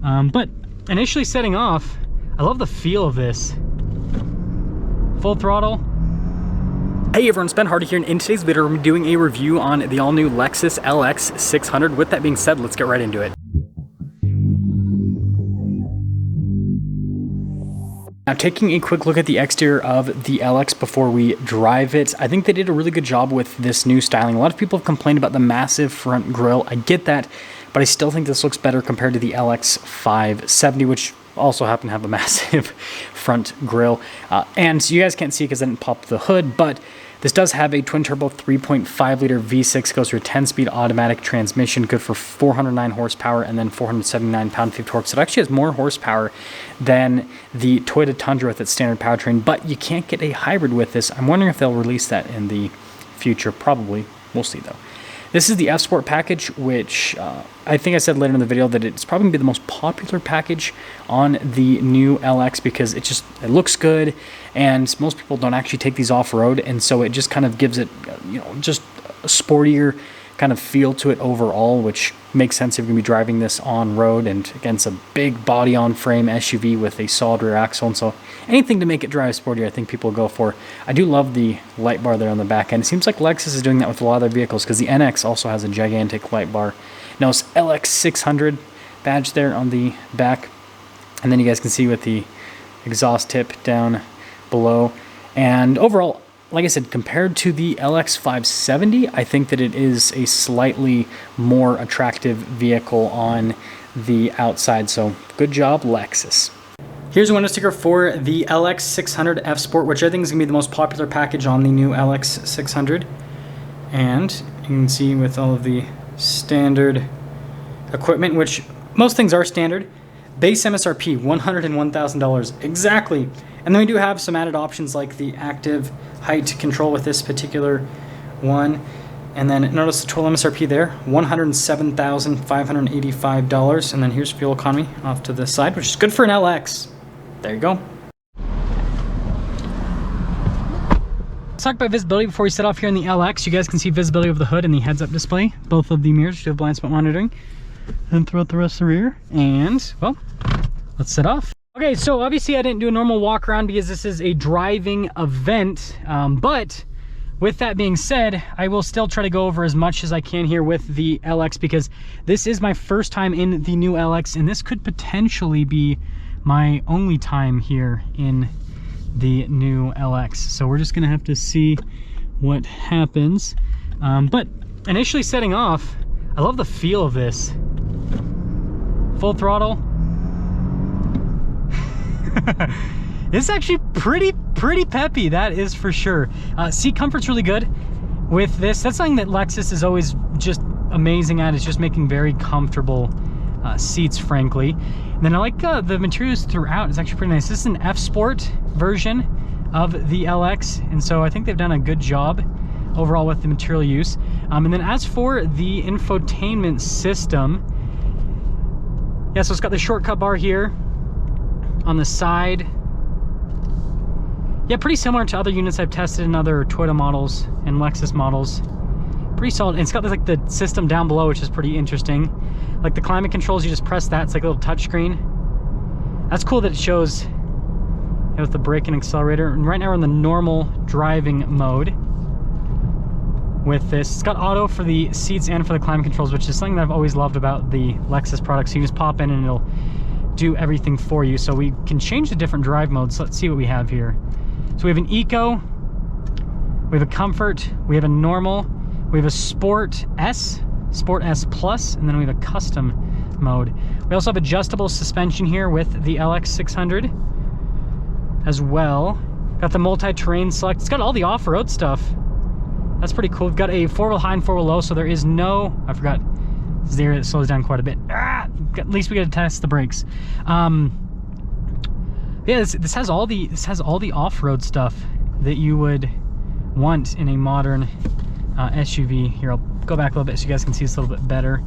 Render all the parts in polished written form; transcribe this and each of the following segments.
But initially setting off, I love the feel of this. Full throttle. Hey everyone, it's Ben Hardy here, and in today's video we're doing a review on the all-new Lexus LX600. With that being said, let's get right into it. Now, taking a quick look at the exterior of the LX before we drive it, I think they did a really good job with this new styling. A lot of people have complained about the massive front grille. I get that, but I still think this looks better compared to the LX570, which also happen to have a massive front grille. And you guys can't see because I didn't pop the hood, but this does have a twin-turbo 3.5-liter V6, goes through a 10-speed automatic transmission, good for 409 horsepower and then 479 pound-feet of torque. So it actually has more horsepower than the Toyota Tundra with its standard powertrain, but you can't get a hybrid with this. I'm wondering if they'll release that in the future. Probably. We'll see, though. This is the F Sport package, which I think I said later in the video that it's probably going to be the most popular package on the new LX because it looks good, and most people don't actually take these off-road, and so it just kind of gives it, just a sportier kind of feel to it overall, which makes sense if you're going to be driving this on road and against a big body on frame SUV with a solid rear axle. And so anything to make it drive sportier, I think people go for. I do love the light bar there on the back end. It seems like Lexus is doing that with a lot of their vehicles because the NX also has a gigantic light bar. Now it's LX600 badge there on the back, and then you guys can see with the exhaust tip down below. And overall, like I said, compared to the LX570, I think that it is a slightly more attractive vehicle on the outside. So good job, Lexus. Here's a window sticker for the LX600 F Sport, which I think is going to be the most popular package on the new LX600. And you can see with all of the standard equipment, which most things are standard. Base MSRP, $101,000 exactly. And then we do have some added options like the active height control with this particular one. And then notice the total MSRP there, $107,585. And then here's fuel economy off to the side, which is good for an LX. There you go. Let's talk about visibility before we set off here in the LX. You guys can see visibility of the hood and the heads-up display. Both of the mirrors do have blind spot monitoring. And throughout the rest of the rear. And, well, let's set off. Okay, so obviously I didn't do a normal walk around because this is a driving event, but with that being said, I will still try to go over as much as I can here with the LX because this is my first time in the new LX, and this could potentially be my only time here in the new LX. So we're just gonna have to see what happens. But initially setting off, I love the feel of this. Full throttle. This is actually pretty peppy, that is for sure. Seat comfort's really good with this. That's something that Lexus is always just amazing at, is just making very comfortable seats, frankly. And then I like the materials throughout. It's actually pretty nice. This is an F Sport version of the LX, and so I think they've done a good job overall with the material use. And then as for the infotainment system, yeah, so it's got the shortcut bar here on the side. Yeah, pretty similar to other units I've tested in other Toyota models and Lexus models. Pretty solid. And it's got like the system down below, which is pretty interesting. Like the climate controls, you just press that. It's like a little touch screen. That's cool that it shows with the brake and accelerator. And right now we're in the normal driving mode with this. It's got auto for the seats and for the climate controls, which is something that I've always loved about the Lexus products. So you just pop in and it'll do everything for you. So we can change the different drive modes. Let's see what we have here. So we have an Eco, we have a Comfort, we have a Normal, we have a Sport S, Sport S Plus, and then we have a Custom mode. We also have adjustable suspension here with the LX600 as well. Got the multi-terrain select. It's got all the off-road stuff. That's pretty cool. We've got a 4-wheel high and 4-wheel low, so there is no, I forgot, there it slows down quite a bit. At least we got to test the brakes. Yeah, this has all the off-road stuff that you would want in a modern SUV. Here, I'll go back a little bit so you guys can see this a little bit better.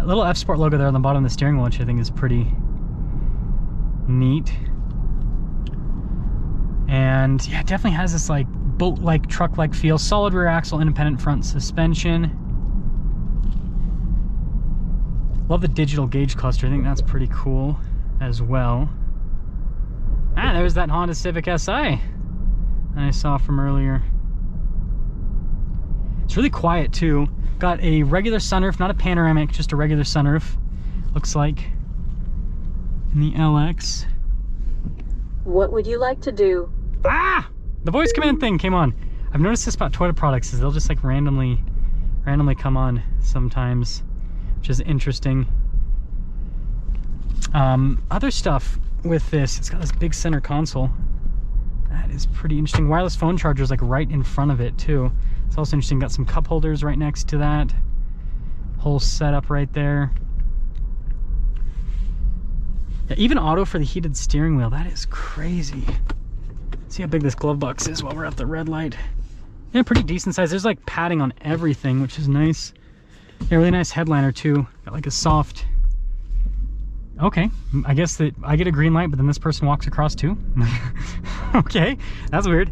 Little F Sport logo there on the bottom of the steering wheel, which I think is pretty neat. And yeah, it definitely has this like boat-like, truck-like feel. Solid rear axle, independent front suspension. Love the digital gauge cluster. I think that's pretty cool as well. Ah, there's that Honda Civic Si that I saw from earlier. It's really quiet too. Got a regular sunroof, not a panoramic, just a regular sunroof. Looks like in the LX. What would you like to do? Ah! The voice command thing came on. I've noticed this about Toyota products is they'll just like randomly come on sometimes, which is interesting. Other stuff with this, it's got this big center console. That is pretty interesting. Wireless phone chargers like right in front of it too. It's also interesting. Got some cup holders right next to that. Whole setup right there. Yeah, even auto for the heated steering wheel. That is crazy. See how big this glove box is while we're at the red light. Yeah, pretty decent size. There's like padding on everything, which is nice. Yeah, really nice headliner too. Got like a soft. Okay, I guess that I get a green light, but then this person walks across too. Okay, that's weird.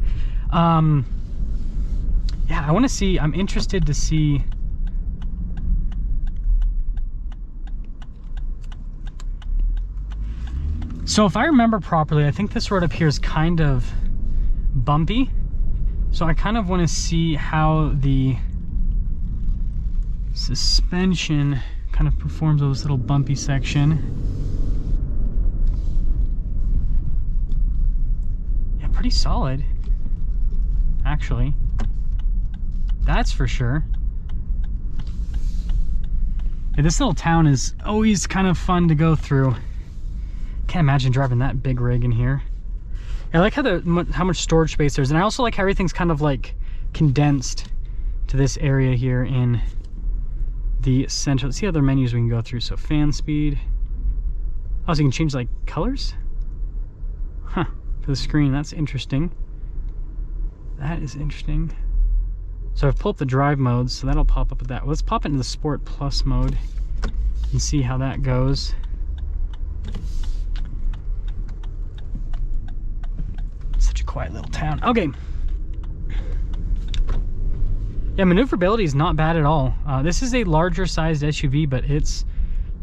Yeah, I want to see. I'm interested to see. So if I remember properly, I think this road up here is kind of bumpy. So I kind of want to see how the suspension kind of performs on this little bumpy section. Yeah, pretty solid, actually. That's for sure. Yeah, this little town is always kind of fun to go through. Can't imagine driving that big rig in here. I like how much storage space there's, and I also like how everything's kind of like condensed to this area here in the center. Let's see other menus we can go through. So fan speed. Oh, so you can change like colors? Huh, for the screen. That's interesting. That is interesting. So I've pulled up the drive modes, so that'll pop up with that. Well, let's pop it into the Sport Plus mode and see how that goes. Such a quiet little town. Okay. Yeah, maneuverability is not bad at all. This is a larger sized SUV, but it's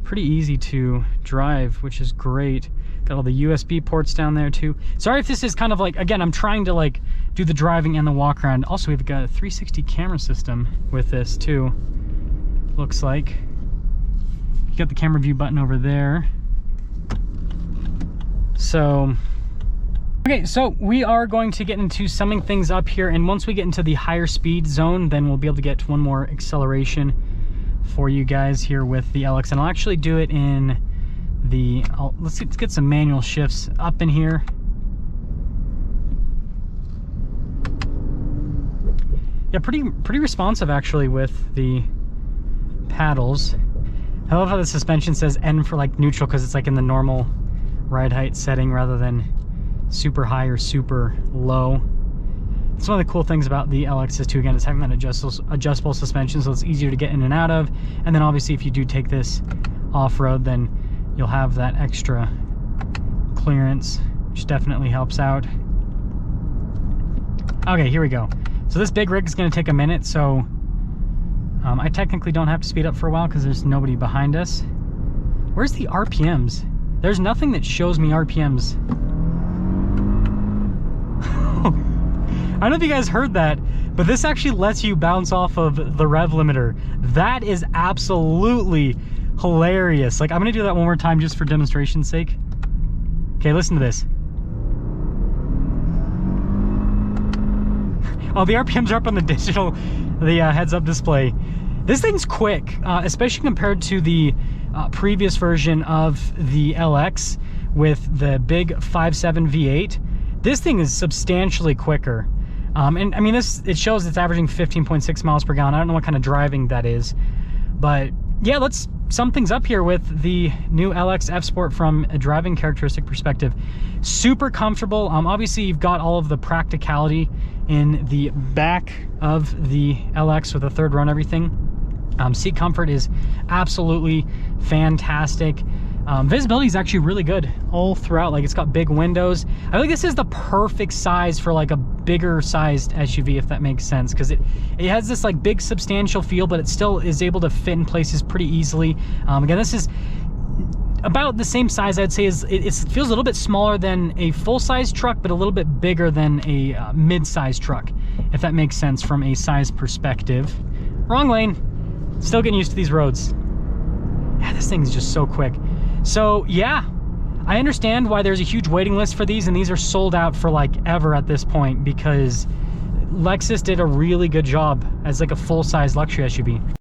pretty easy to drive, which is great. Got all the USB ports down there too. Sorry if this is kind of like, again, I'm trying to like do the driving and the walk around. Also, we've got a 360 camera system with this too. Looks like. You got the camera view button over there. So, okay, so we are going to get into summing things up here, and once we get into the higher speed zone, then we'll be able to get one more acceleration for you guys here with the LX, and I'll actually do it in the, let's get some manual shifts up in here. Yeah, pretty responsive actually with the paddles. I love how the suspension says N for like neutral, because it's like in the normal ride height setting rather than super high or super low. It's one of the cool things about the LX is too, again, is having that adjustable suspension, so it's easier to get in and out of. And then obviously if you do take this off-road, then you'll have that extra clearance, which definitely helps out. Okay, here we go. So this big rig is going to take a minute, so I technically don't have to speed up for a while because there's nobody behind us. Where's the RPMs? There's nothing that shows me RPMs. I don't know if you guys heard that, but this actually lets you bounce off of the rev limiter. That is absolutely hilarious. Like, I'm gonna do that one more time just for demonstration's sake. Okay, listen to this. Oh, the RPMs are up on the digital, the heads-up display. This thing's quick, especially compared to the previous version of the LX with the big 5.7 V8. This thing is substantially quicker. And I mean, it shows it's averaging 15.6 miles per gallon. I don't know what kind of driving that is, but yeah, let's sum things up here with the new LX F Sport from a driving characteristic perspective. Super comfortable. Obviously you've got all of the practicality in the back of the LX with a third row and everything. Seat comfort is absolutely fantastic. Visibility is actually really good all throughout. Like, it's got big windows. I feel like this is the perfect size for like a bigger sized SUV, if that makes sense, because it has this like big substantial feel, but it still is able to fit in places pretty easily. Again, this is about the same size, I'd say. It feels a little bit smaller than a full-size truck, but a little bit bigger than a mid-size truck, if that makes sense from a size perspective. Wrong lane. Still getting used to these roads. Yeah, this thing is just so quick. So yeah, I understand why there's a huge waiting list for these, and these are sold out for like ever at this point, because Lexus did a really good job as like a full-size luxury SUV.